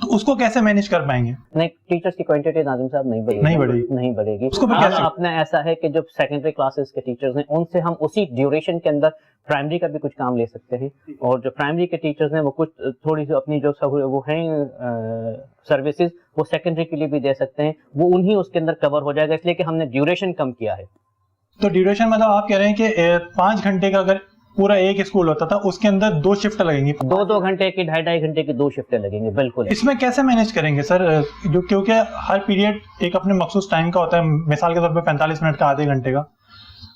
تو اس کو کیسے مینج کر پائیں گے؟ نہیں، ٹیچرس کی کوانٹٹی ناظم صاحب نہیں بڑھے گی. اس کو پھر کیسے؟ اپنا ایسا ہے کہ جو سیکنڈری کلاسز کے ٹیچرز ہیں ان سے ہم اسی ڈیوریشن کے اندر پرائمری کا بھی کچھ کام لے سکتے ہیں, اور جو پرائمری کے ٹیچرز ہیں وہ کچھ تھوڑی سی اپنی جو وہ ہیں سروسز وہ سیکنڈری کے لیے بھی دے سکتے ہیں, وہ انہی اس کے اندر کور ہو جائے گا, اس لیے کہ ہم نے ڈیوریشن کم کیا ہے. تو ڈیوریشن مطلب آپ کہہ رہے ہیں کہ 5 گھنٹے کا اگر پورا ایک اسکول ہوتا تھا اس کے اندر 2 شفٹ لگیں گی, 2 گھنٹے کی 2.5 گھنٹے کی 2 شفٹیں لگیں گے. بالکل. اس میں کیسے مینج کریں گے سر, جو کیونکہ ہر پیریڈ ایک اپنے مخصوص ٹائم کا ہوتا ہے, مثال کے طور پہ 45 منٹ کا, آدھے گھنٹے کا,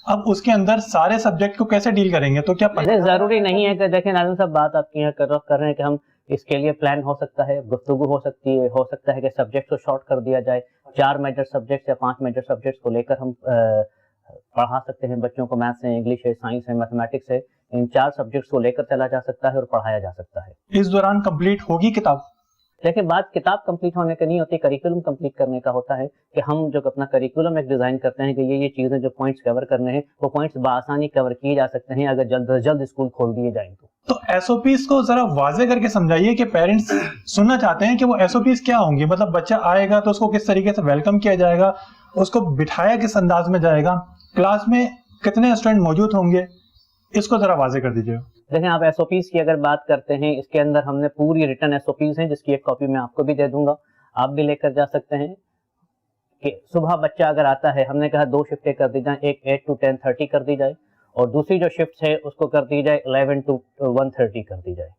اب اس کے اندر سارے سبجیکٹ کو کیسے ڈیل کریں گے؟ تو کیا ضروری نہیں ہے کہ دیکھیں ناظم صاحب بات آپ کی یہاں کر رہے ہیں کہ ہم اس کے لیے پلان ہو سکتا ہے, گفتگو ہو سکتی ہے, ہو سکتا ہے کہ سبجیکٹ کو شارٹ کر دیا جائے, 4 میجر سبجیکٹس یا 5 میجر سبجیکٹس کو لے کر ہم پڑھا سکتے ہیں بچوں کو. میتھس ہے, انگلش ہے, سائنس ہے, میتھمیٹکس ہے, ان 4 سبجیکٹس کو لے کر چلا جا سکتا ہے اور پڑھایا جا سکتا ہے. اس دوران کمپلیٹ ہوگی کتاب؟ دیکھیں بات کتاب کمپلیٹ ہونے کا نہیں ہوتی, کریکولم کمپلیٹ کرنے کا ہوتا ہے, کہ ہم جو اپنا کریکولم ایک ڈیزائن کرتے ہیں کہ یہ چیزیں جو پوائنٹس کور کرنے ہیں وہ پوائنٹس بآسانی کور کیے جا سکتے ہیں اگر جلد از جلد اسکول کھول دیے جائیں تو ایس او پیز کو ذرا واضح کر کے سمجھائیے کہ پیرنٹس سننا چاہتے ہیں کہ وہ ایس او پیز کیا ہوں گی. مطلب بچہ آئے گا تو اس کو کس طریقے سے ویلکم کیا جائے گا, اس کو بٹھایا کس انداز میں جائے گا, کلاس میں کتنے اسٹوڈنٹ موجود ہوں گے, اس کو ذرا واضح کر دیجیے. دیکھیں آپ ایس او پیز کی اگر بات کرتے ہیں, اس کے اندر ہم نے پوری ریٹن ایس او پیز ہیں جس کی ایک کاپی میں آپ کو بھی دے دوں گا, آپ بھی لے کر جا سکتے ہیں. کہ صبح بچہ اگر آتا ہے, ہم نے کہا 2 شفٹیں کر دی جائیں, ایک 8 to 10:30 کر دی جائے, اور دوسری جو شفٹ ہے اس کو کر دی جائے 11 to 1:30 کر دی جائے.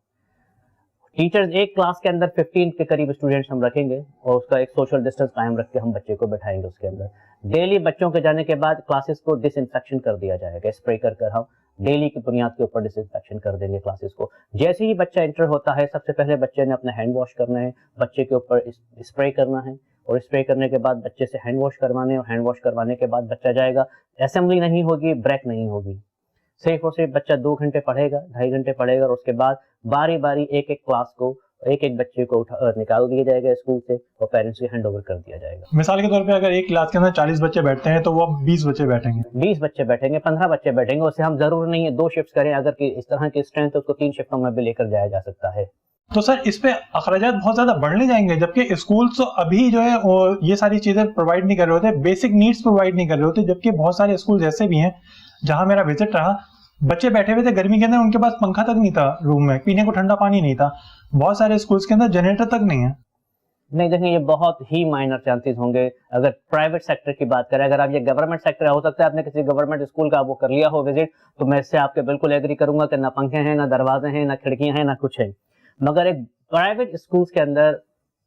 ٹیچرز ایک کلاس کے اندر 15 کے قریب اسٹوڈنٹس ہم رکھیں گے, اور اس کا ایک سوشل ڈسٹینس قائم رکھ کے ہم بچے کو بٹھائیں گے. اس کے اندر ڈیلی بچوں کے جانے کے بعد کلاسز کو ڈس انفیکشن کر دیا جائے گا, اسپرے کر ہم ڈیلی کی بنیاد کے اوپر ڈس انفیکشن کر دیں گے کلاسز کو. جیسے ہی بچہ انٹر ہوتا ہے سب سے پہلے بچے نے اپنا ہینڈ واش کرنا ہے, بچے کے اوپر اسپرے کرنا ہے, اور اسپرے کرنے کے بعد بچے سے ہینڈ واش کروانے, اور ہینڈ واش کروانے کے بعد بچہ جائے گا. اسمبلی نہیں ہوگی, بریک نہیں ہوگی, صرف اور صرف بچہ 2 گھنٹے پڑھے گا, 2.5 گھنٹے پڑھے گا, اور اس کے بعد باری باری ایک کلاس کو, ایک بچے کو نکال دیا جائے گا اسکول سے, اور پیرنٹس کو ہینڈ اوور کر دیا جائے گا. مثال کے طور پہ اگر ایک کلاس کے اندر 40 بچے بیٹھتے ہیں تو وہ 20 بچے بیٹھیں گے, 20 بچے بیٹھیں گے, 15 بچے بیٹھیں گے. اسے ہم ضرور نہیں ہے 2 شفٹ کریں, اگر اس طرح کی اسٹرینتھ ہے اس کو 3 شفٹوں میں بھی لے کر جایا جا سکتا ہے. تو سر اس پہ اخراجات بہت زیادہ بڑھنے جائیں گے, جبکہ اسکولز تو ابھی جو ہے یہ ساری چیزیں پرووائڈ نہیں کر رہے ہوتے, بیسک نیڈس پرووائڈ نہیں کر رہے ہوتے. جبکہ بہت سارے اسکولز ایسے بھی ہیں جہاں میرا وزٹ رہا, بچے بیٹھے ہوئے تھے گرمی کے اندر, ان کے پاس پنکھا تک نہیں تھا روم میں, پینے کو ٹھنڈا پانی نہیں تھا. بہت سارے اسکولز کے اندر جنریٹر تک نہیں ہے. نہیں دیکھیں یہ بہت ہی مائنر چانسز ہوں گے. اگر پرائیویٹ سیکٹر کی بات کریں, اگر آپ یہ گورنمنٹ سیکٹر ہو سکتا ہے آپ نے کسی گورنمنٹ اسکول کا وہ کر لیا ہو وزٹ, تو میں اس سے آپ کے بالکل ایگری کروں گا کہ نہ پنکھے ہیں, نہ دروازے ہیں, نہ کھڑکیاں ہیں, نہ کچھ ہے. مگر ایک پرائیویٹ اسکولز کے اندر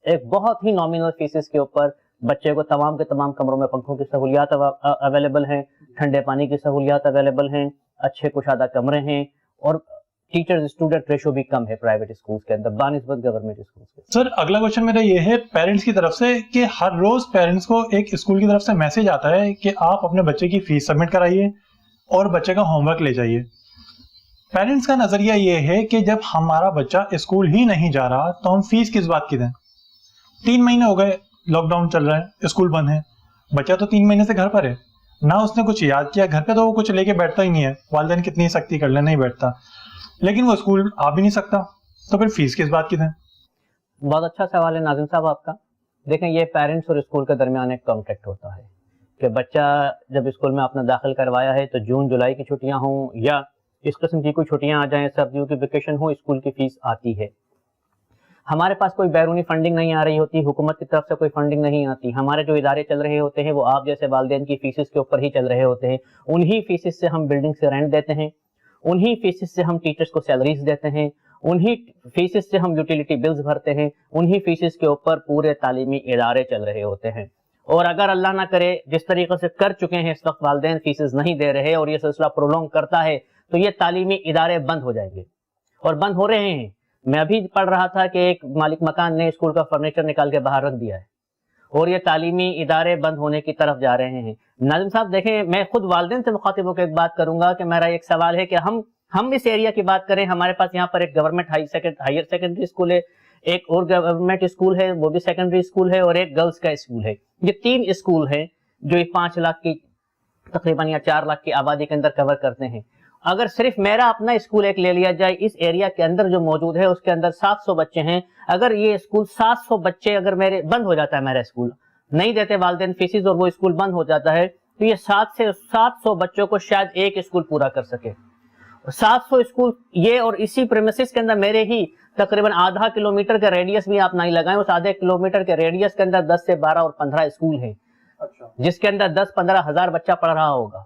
ایک بہت ہی نامینل فیسز کے اوپر بچے کو تمام کے تمام کمروں میں پنکھوں کی سہولیات اویلیبل ہیں, ٹھنڈے پانی کی سہولیات اویلیبل ہیں, اچھے کشادہ کمرے ہیں, اور ٹیچر اسٹوڈنٹ ریشو بھی کم ہے پرائیویٹ اسکولز کے اندر بنسبت گورنمنٹ اسکولز کے. سر اگلا کوشچن میرا یہ ہے پیرنٹس کی طرف سے, کہ ہر روز پیرنٹس کو ایک اسکول کی طرف سے میسج آتا ہے کہ آپ اپنے بچے کی فیس سبمٹ کرائیے اور بچے کا ہوم ورک لے جائیے. پیرنٹس کا نظریہ یہ ہے کہ جب ہمارا بچہ اسکول ہی نہیں جا رہا تو ہم فیس کس بات کی دیں؟ 3 مہینے ہو گئے, لاک ڈاؤن چل رہا ہے, اسکول بند ہے, بچہ تو 3 مہینے سے گھر پر ہے, نہ اس نے کچھ یاد کیا, گھر پہ تو وہ کچھ لے کے بیٹھتا ہی نہیں ہے, والدین کتنی سختی کر لیں نہیں بیٹھتا, لیکن وہ اسکول آ بھی نہیں سکتا, تو پھر فیس کس بات کی دیں؟ بہت اچھا سوال ہے ناظم صاحب آپ کا. دیکھیں یہ پیرنٹس اور اسکول کے درمیان ایک کانٹیکٹ ہوتا ہے کہ بچہ جب اسکول میں آپ نے داخل کروایا ہے تو جون جولائی کی چھٹیاں ہوں یا اس قسم کی کوئی چھٹیاں آ جائیں, سردیوں کی ویکیشن ہو, اسکول کی فیس آتی ہے. ہمارے پاس کوئی بیرونی فنڈنگ نہیں آ رہی ہوتی, حکومت کی طرف سے کوئی فنڈنگ نہیں آتی. ہمارے جو ادارے چل رہے ہوتے ہیں وہ آپ جیسے والدین کی فیسز کے اوپر ہی چل رہے ہوتے ہیں. انہی فیسز سے ہم بلڈنگ سے رینٹ دیتے ہیں, انہی فیسز سے ہم ٹیچرز کو سیلریز دیتے ہیں, انہی فیسز سے ہم یوٹیلیٹی بلز بھرتے ہیں, انہی فیسز کے اوپر پورے تعلیمی ادارے چل رہے ہوتے ہیں. اور اگر اللہ نہ کرے جس طریقے سے کر چکے ہیں اس وقت والدین فیسز نہیں دے رہے اور یہ سلسلہ پرولونگ کرتا ہے تو یہ تعلیمی ادارے بند ہو جائیں گے, اور بند ہو رہے ہیں. میں ابھی پڑھ رہا تھا کہ ایک مالک مکان نے اسکول کا فرنیچر نکال کے باہر رکھ دیا ہے, اور یہ تعلیمی ادارے بند ہونے کی طرف جا رہے ہیں. ناظم صاحب دیکھیں میں خود والدین سے مخاطب ہو کے ایک بات کروں گا کہ میرا ایک سوال ہے کہ ہم اس ایریا کی بات کریں. ہمارے پاس یہاں پر ایک گورنمنٹ ہائر سیکنڈری اسکول ہے, ایک اور گورنمنٹ اسکول ہے وہ بھی سیکنڈری اسکول ہے, اور ایک گرلز کا اسکول ہے. یہ 3 اسکول ہیں جو 5 لاکھ کی تقریباً یا 4 لاکھ کی آبادی کے اندر کور کرتے ہیں. اگر صرف میرا اپنا اسکول ایک لے لیا جائے اس ایریا کے اندر جو موجود ہے اس کے اندر 700 بچے ہیں. اگر یہ اسکول 700 بچے اگر میرے بند ہو جاتا ہے, میرا اسکول نہیں دیتے والدین فیسز اور وہ اسکول بند ہو جاتا ہے, تو یہ 700 بچوں کو شاید ایک اسکول پورا کر سکے. 700 اسکول یہ, اور اسی پریمیسز کے اندر میرے ہی تقریباً آدھا کلومیٹر کا ریڈیس بھی آپ نہیں لگائیں, اس آدھے کلومیٹر کے ریڈیس کے اندر 10 سے 12 اور 15 اسکول ہیں جس کے اندر 10-15 ہزار بچہ پڑھ رہا ہوگا.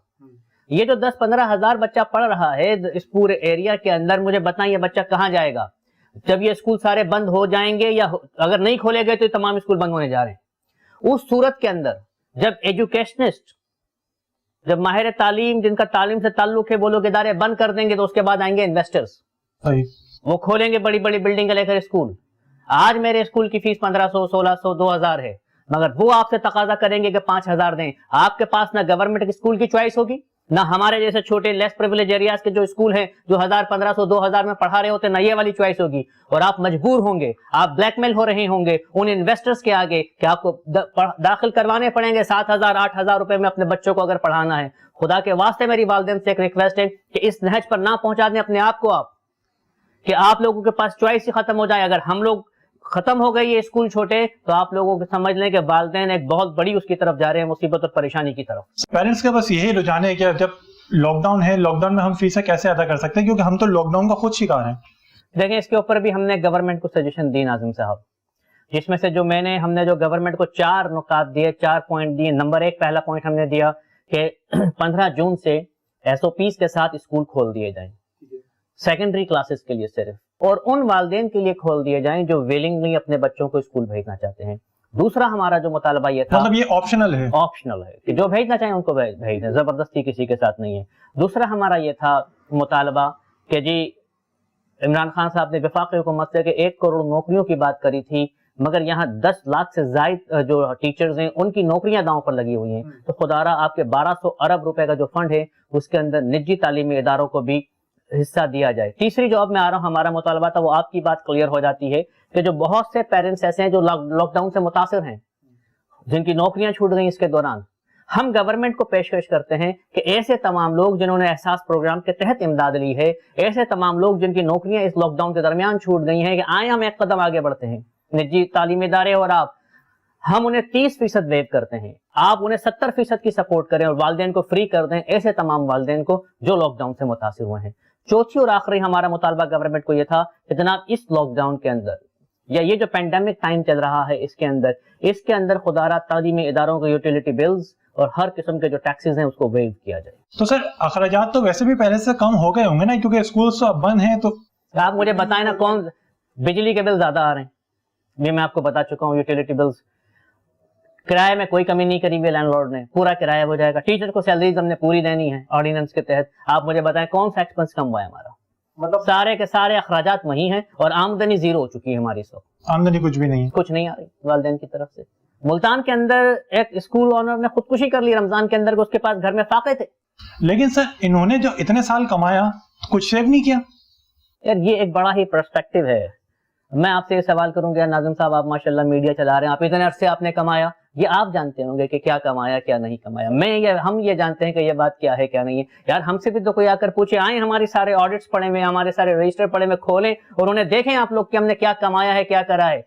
یہ جو 10-15 ہزار بچہ پڑھ رہا ہے اس پورے ایریا کے اندر, مجھے بتائیں یہ بچہ کہاں جائے گا جب یہ اسکول سارے بند ہو جائیں گے, یا اگر نہیں کھولے گئے تو تمام اسکول بند ہونے جا رہے ہیں. اس صورت کے اندر جب ایجوکیشنسٹ, جب ماہر تعلیم جن کا تعلیم سے تعلق ہے وہ لوگ ادارے بند کر دیں گے, تو اس کے بعد آئیں گے انویسٹرز, وہ کھولیں گے بڑی بڑی بلڈنگ لے کر اسکول. آج میرے اسکول کی فیس 1500, 1600, 2000 ہے, مگر وہ آپ سے تقاضا کریں گے کہ 5000 دیں. آپ کے پاس نہ گورنمنٹ اسکول کی چوائس ہوگی, نہ ہمارے جیسے چھوٹے لیس پریویلیج ایریاز کے جو اسکول ہیں جو 1000, 1500, 2000 میں پڑھا رہے ہوتے ہیں, نہ یہ والی چوائس ہوگی. اور آپ مجبور ہوں گے, آپ بلیک میل ہو رہے ہوں گے ان انویسٹرز کے آگے کہ آپ کو داخل کروانے پڑیں گے 7000, 8000 روپے میں اپنے بچوں کو اگر پڑھانا ہے. خدا کے واسطے میری والدین سے ایک ریکویسٹ ہے کہ اس نہج پر نہ پہنچا دیں اپنے آپ کو آپ, کہ آپ لوگوں کے پاس چوائس ہی ختم ہو جائے. اگر ہم لوگ ختم ہو گئی یہ اسکول چھوٹے, تو آپ لوگوں کو سمجھ لیں کہ والدین ایک بہت بڑی اس کی طرف جا رہے ہیں, مصیبت اور پریشانی کی طرف. پیرنٹس کا بس یہی رجحان ہے کہ جب لاک ڈاؤن ہے, لاک ڈاؤن میں ہم فیسیں کیسے ادا کر سکتے ہیں, کیونکہ ہم تو لاک ڈاؤن کا خود شکار ہیں. دیکھیں اس کے اوپر بھی ہم نے گورنمنٹ کو سجیشن دی ناظم صاحب, جس میں سے جو ہم نے جو گورنمنٹ کو 4 نکات دیے, 4 پوائنٹ دیے. نمبر 1 پہلا پوائنٹ ہم نے دیا کہ 15 جون سے SOPs کے ساتھ اسکول کھول دیے جائیں سیکنڈری کلاسز کے لیے صرف, اور ان والدین کے لیے کھول دیے جائیں جو ویلنگلی اپنے بچوں کو اسکول بھیجنا چاہتے ہیں. دوسرا ہمارا جو مطالبہ یہ تھا, مطلب یہ آپشنل ہے کہ جو بھیجنا چاہیں ان کو بھیج دیں, زبردستی کسی کے ساتھ نہیں ہے. دوسرا ہمارا یہ تھا مطالبہ کہ جی عمران خان صاحب نے وفاقی حکومت سے کہ 1 کروڑ نوکریوں کی بات کری تھی, مگر یہاں 10 لاکھ سے زائد جو ٹیچرز ہیں ان کی نوکریاں داؤں پر لگی ہوئی ہیں. تو خدا را آپ کے 1200 ارب روپے کا جو فنڈ ہے اس کے اندر نجی تعلیمی اداروں کو بھی حصہ دیا جائے. تیسری جو اب میں آ رہا ہوں ہمارا مطالبہ تھا, وہ آپ کی بات کلیئر ہو جاتی ہے کہ جو بہت سے پیرنٹس ایسے ہیں جو لاک ڈاؤن سے متاثر ہیں, جن کی نوکریاں چھوٹ گئیں اس کے دوران, ہم گورنمنٹ کو پیشکش کرتے ہیں کہ ایسے تمام لوگ جنہوں نے احساس پروگرام کے تحت امداد لی ہے, ایسے تمام لوگ جن کی نوکریاں اس لاک ڈاؤن کے درمیان چھوٹ گئی ہیں, کہ آئیں ہم ایک قدم آگے بڑھتے ہیں. نجی تعلیمی ادارے اور آپ, ہم انہیں 30% ویو کرتے ہیں, آپ انہیں 70% کی سپورٹ کریں اور والدین کو فری کر دیں, ایسے تمام والدین کو جو لاک ڈاؤن سے متاثر ہوئے ہیں. چوتھی اور آخری ہمارا مطالبہ گورنمنٹ کو یہ تھا کہ جناب اس لاک ڈاؤن کے اندر, یا یہ جو پینڈیمک ٹائم چل رہا ہے اس کے اندر خدا را تعلیمی اداروں کے یوٹیلیٹی بلز اور ہر قسم کے جو ٹیکسز ہیں اس کو ویو کیا جائے. تو سر اخراجات تو ویسے بھی پہلے سے کم ہو گئے ہوں گے نا, کیونکہ اسکولز تو اب بند ہیں. تو آپ مجھے بتائیں نا کون بجلی کے بل زیادہ آ رہے ہیں, یہ میں آپ کو بتا چکا ہوں. یوٹیلیٹی بلز, کرائے میں کوئی کمی نہیں کری ہوئی لینڈ لارڈ نے, پورا کرایہ ہو جائے گا. ٹیچر کو سیلریز ہم نے پوری دینی ہے آرڈیننس کے تحت. آپ مجھے بتائیں کون سا ایکسپنس کم ہوا ہے ہمارا؟ مطلب سارے کے سارے اخراجات وہی ہیں, اور آمدنی زیرو ہو چکی ہے ہماری. اس وقت آمدنی کچھ بھی نہیں, کچھ نہیں آ رہی والدین کی طرف سے. ملتان کے اندر ایک اسکول اونر نے خودکشی کر لی رمضان کے اندر, اس کے پاس گھر میں فاقے تھے. لیکن سر انہوں نے جو اتنے سال کمایا کچھ سیو نہیں کیا. یار یہ ایک بڑا ہی پرسپیکٹو ہے. میں آپ سے یہ سوال کروں گا ناظم صاحب, آپ ماشاءاللہ میڈیا چلا رہے ہیں, آپ اتنے عرصے آپ نے کمایا, یہ آپ جانتے ہوں گے کہ کیا کمایا کیا نہیں کمایا. ہم یہ جانتے ہیں کہ یہ بات کیا ہے کیا نہیں ہے. یار ہم سے بھی تو کوئی آ کر پوچھے, آئیں ہماری سارے آڈٹس پڑے ہوئے, ہمارے سارے رجسٹر پڑے ہوئے, کھولیں اور انہیں دیکھیں آپ لوگ کہ ہم نے کیا کمایا ہے کیا کرا ہے.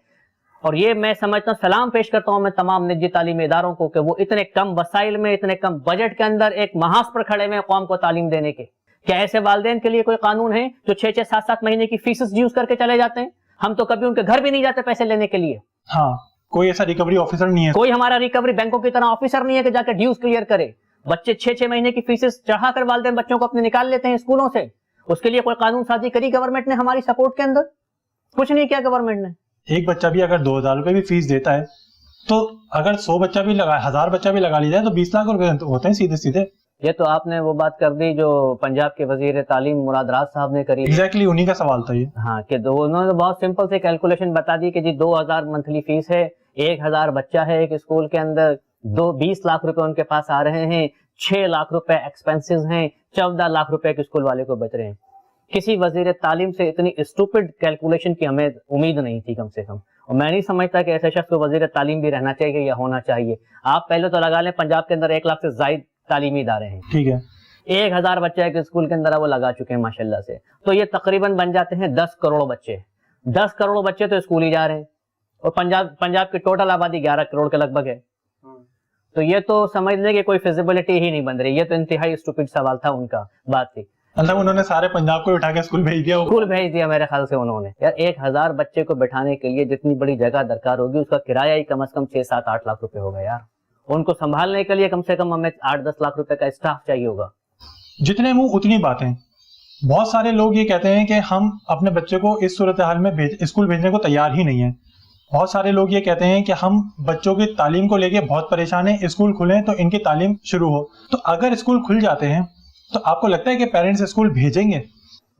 اور یہ میں سمجھتا ہوں, سلام پیش کرتا ہوں میں تمام نجی تعلیمی اداروں کو کہ وہ اتنے کم وسائل میں, اتنے کم بجٹ کے اندر ایک محاذ پر کھڑے ہوئے قوم کو تعلیم دینے کے. کیا ایسے والدین کے لیے کوئی قانون ہے جو 6-6, 7-7 مہینے کی فیسز ڈیوز کر کے چلے جاتے ہیں؟ ہم تو کبھی ان کے گھر بھی نہیں جاتے پیسے لینے کے لیے. ہاں, کوئی ایسا ریکوری آفیسر نہیں ہے, کوئی ہمارا ریکوری بینکوں کی طرح آفیسر نہیں ہے کہ جا کے ڈیوز کلیئر کرے. بچے 6-6 مہینے کی فیسز چڑھا کر والدین بچوں کو اپنے نکال لیتے ہیں اسکولوں سے. اس کے لیے کوئی قانون سازی کری گورنمنٹ نے ہماری سپورٹ کے اندر؟ کچھ نہیں کیا گورنمنٹ نے. ایک بچہ بھی اگر 2000 روپے بھی فیس دیتا ہے, تو اگر 100 بچہ بھی لگا, 1000 بچہ بھی لگا لی جائے تو 20 لاکھ روپے ہوتے ہیں سیدھے سیدھے. یہ تو آپ نے وہ بات کر دی جو پنجاب کے وزیر تعلیم مراد راز صاحب نے کری. ایگزیکٹلی انہی کا سوال تھا یہ. ہاں, کہ انہوں نے بہت سمپل سے کیلکولیشن بتا دی کہ جی 2000 منتھلی فیس ہے, 1000 بچہ ہے ایک اسکول کے اندر, 20 لاکھ روپے ان کے پاس آ رہے ہیں, 6 لاکھ روپے ایکسپینسز ہیں, 14 لاکھ روپے کے اسکول والے کو بچ رہے ہیں. کسی وزیر تعلیم سے اتنی اسٹوپڈ کیلکولیشن کی ہمیں امید نہیں تھی کم سے کم. اور میں نہیں سمجھتا کہ ایسے شخص کو وزیر تعلیم بھی رہنا چاہیے یا ہونا چاہیے. آپ پہلے تو لگا لیں پنجاب کے اندر 1 لاکھ سے زائد تعلیمی ادارے ہیں. ٹھیک ہے, 1000 بچے ایک اسکول کے اندر وہ لگا چکے ہیں ماشاءاللہ سے. تو یہ تقریباً بن جاتے ہیں 10 کروڑ بچے. 10 کروڑ بچے تو اسکول ہی جا رہے ہیں, اور پنجاب کی ٹوٹل آبادی 11 کروڑ کے لگ بھگ ہے. تو یہ تو سمجھ لیں کہ کوئی فیزیبلٹی ہی نہیں بن رہی. یہ تو انتہائی اسٹوپڈ سوال تھا ان کا, بات تھی. مطلب انہوں نے سارے پنجاب کو اٹھا کے اسکول بھیج دیا. اسکول بھیج دیا میرے خیال سے انہوں نے. یار 1000 بچے کو بٹھانے کے لیے جتنی بڑی جگہ درکار ہوگی, اس کا کرایہ ہی کم از کم 6-7-8 لاکھ روپے ہوگا یار. ان کو سنبھالنے کے لیے کم سے کم ہمیں 8-10 لاکھ روپے کا اسٹاف چاہیے ہوگا. جتنے منہ اتنی باتیں. بہت سارے لوگ یہ کہتے ہیں کہ ہم اپنے بچے کو اس صورتحال میں اسکول بھیجنے کو تیار ہی نہیں ہیں. بہت سارے لوگ یہ کہتے ہیں کہ ہم بچوں کی تعلیم کو لے کے بہت پریشان ہیں, اسکول کھلیں تو ان کی تعلیم شروع ہو. تو اگر اسکول کھل جاتے ہیں تو آپ کو لگتا ہے کہ پیرنٹس اسکول بھیجیں گے؟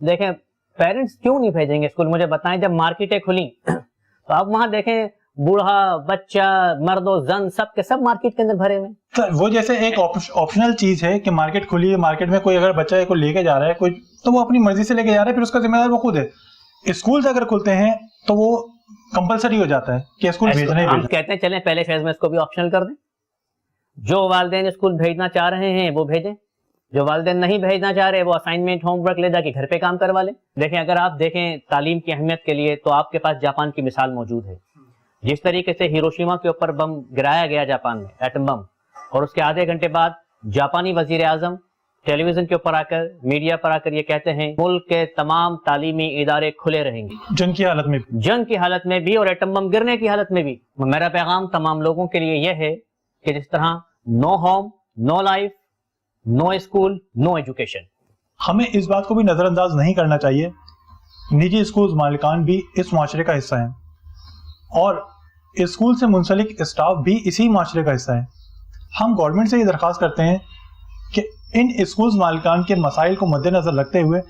دیکھیں پیرنٹس کیوں نہیں بھیجیں گے اسکول, مجھے بتائیں. جب مارکیٹیں کھلیں تو آپ وہاں دیکھیں بوڑھا بچہ مرد و زن سب کے سب مارکیٹ کے اندر بھرے ہوئے. وہ جیسے ایک آپشنل چیز ہے کہ مارکیٹ کھلی ہے, مارکیٹ میں کوئی اگر بچہ کو لے کے جا رہا ہے کوئی, تو وہ اپنی مرضی سے لے کے جا رہا ہے, پھر اس کا ذمہ دار وہ خود ہے. اسکول اگر کھلتے ہیں تو وہ کمپلسری ہو جاتا ہے کہ اسکول بھیجنا ہی بھیجنا. کہتے ہیں چلیں پہلے فیز میں اس کو بھی آپشنل کر دیں. جو والدین اسکول بھیجنا چاہ رہے ہیں وہ بھیجیں, جو والدین نہیں بھیجنا چاہ رہے وہ اسائنمنٹ ہوم ورک لے جا کے گھر پہ کام کروا لیں. دیکھیں اگر آپ دیکھیں تعلیم کی اہمیت کے لیے تو آپ کے پاس جاپان کی مثال موجود ہے. جس طریقے سے ہیروشیما کے اوپر بم گرایا گیا جاپان میں, ایٹم بم, اور اس کے آدھے گھنٹے بعد جاپانی وزیر اعظم ٹیلی ویژن کے اوپر آ کر, میڈیا پر آ کر یہ کہتے ہیں ملک کے تمام تعلیمی ادارے کھلے رہیں گے جنگ کی حالت میں بھی اور ایٹم بم گرنے کی حالت میں بھی. میرا پیغام تمام لوگوں کے لیے یہ ہے کہ جس طرح نو ہوم نو life know school no education. ہمیں اس بات کو بھی نظر انداز نہیں کرنا چاہیے, نجی اسکول مالکان بھی اس معاشرے کا حصہ ہیں, اور اسکول سے منسلک اسٹاف بھی اسی معاشرے کا حصہ ہے. ہم گورنمنٹ سے یہ درخواست کرتے ہیں کہ ان اسکول مالکان کے مسائل کو مد نظر رکھتے ہوئے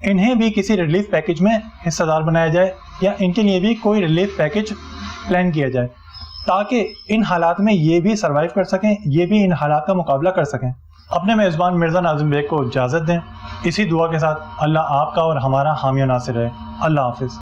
انہیں بھی کسی ریلیف پیکج میں حصہ دار بنایا جائے, یا ان کے لیے بھی کوئی ریلیف پیکج پلان کیا جائے, تاکہ ان حالات میں یہ بھی سروائیو کر سکیں, یہ بھی ان حالات کا مقابلہ کر سکیں. اپنے میزبان مرزا ناظم بیگ کو اجازت دیں. اسی دعا کے ساتھ اللہ آپ کا اور ہمارا حامی و ناصر رہے. اللہ حافظ.